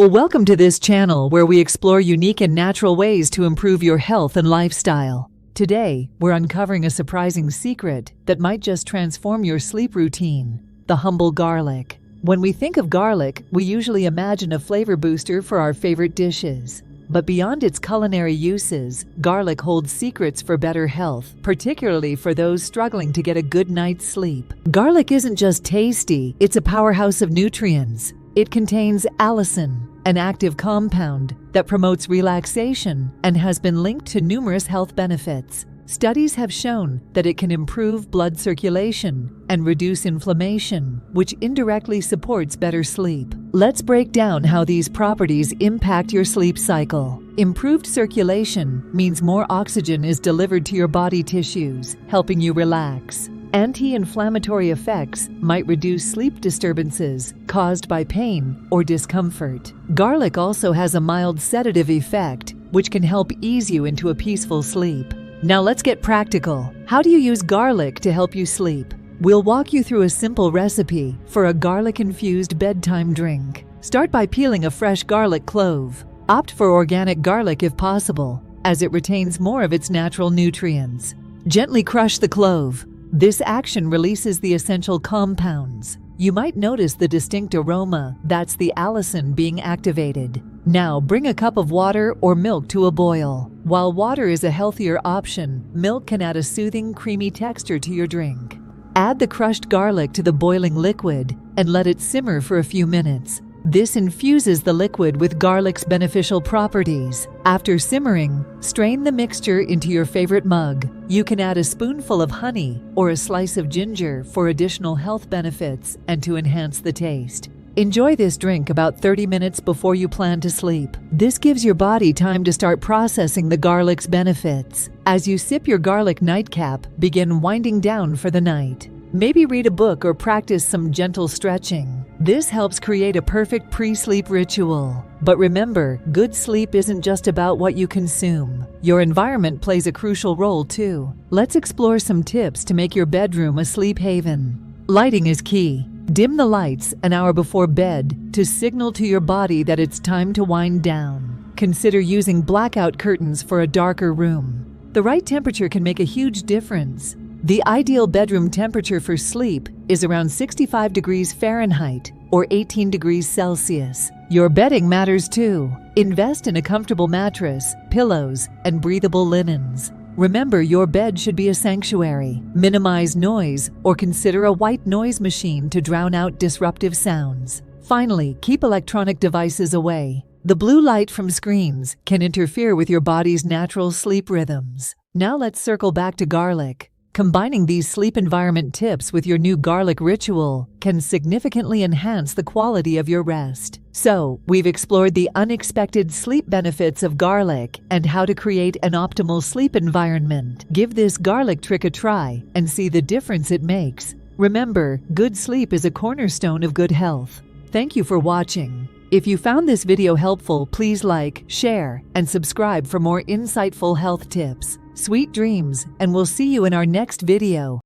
Well, welcome to this channel where we explore unique and natural ways to improve your health and lifestyle. Today, we're uncovering a surprising secret that might just transform your sleep routine: the humble garlic. When we think of garlic, we usually imagine a flavor booster for our favorite dishes. But beyond its culinary uses, garlic holds secrets for better health, particularly for those struggling to get a good night's sleep. Garlic isn't just tasty, it's a powerhouse of nutrients. It contains allicin, an active compound that promotes relaxation and has been linked to numerous health benefits. Studies have shown that it can improve blood circulation and reduce inflammation, which indirectly supports better sleep. Let's break down how these properties impact your sleep cycle. Improved circulation means more oxygen is delivered to your body tissues, helping you relax. Anti-inflammatory effects might reduce sleep disturbances caused by pain or discomfort. Garlic also has a mild sedative effect, which can help ease you into a peaceful sleep. Now let's get practical. How do you use garlic to help you sleep? We'll walk you through a simple recipe for a garlic-infused bedtime drink. Start by peeling a fresh garlic clove. Opt for organic garlic if possible, as it retains more of its natural nutrients. Gently crush the clove. This action releases the essential compounds. You might notice the distinct aroma, that's the allicin being activated. Now bring a cup of water or milk to a boil. While water is a healthier option, milk can add a soothing, creamy texture to your drink. Add the crushed garlic to the boiling liquid and let it simmer for a few minutes. This infuses the liquid with garlic's beneficial properties. After simmering, strain the mixture into your favorite mug. You can add a spoonful of honey or a slice of ginger for additional health benefits and to enhance the taste. Enjoy this drink about 30 minutes before you plan to sleep. This gives your body time to start processing the garlic's benefits. As you sip your garlic nightcap, begin winding down for the night. Maybe read a book or practice some gentle stretching. This helps create a perfect pre-sleep ritual. But remember, good sleep isn't just about what you consume. Your environment plays a crucial role too. Let's explore some tips to make your bedroom a sleep haven. Lighting is key. Dim the lights an hour before bed to signal to your body that it's time to wind down. Consider using blackout curtains for a darker room. The right temperature can make a huge difference. The ideal bedroom temperature for sleep is around 65 degrees Fahrenheit or 18 degrees Celsius. Your bedding matters too. Invest in a comfortable mattress, pillows, and breathable linens. Remember, your bed should be a sanctuary. Minimize noise or consider a white noise machine to drown out disruptive sounds. Finally, keep electronic devices away. The blue light from screens can interfere with your body's natural sleep rhythms. Now let's circle back to garlic. Combining these sleep environment tips with your new garlic ritual can significantly enhance the quality of your rest. So, we've explored the unexpected sleep benefits of garlic and how to create an optimal sleep environment. Give this garlic trick a try and see the difference it makes. Remember, good sleep is a cornerstone of good health. Thank you for watching. If you found this video helpful, please like, share, and subscribe for more insightful health tips. Sweet dreams, and we'll see you in our next video.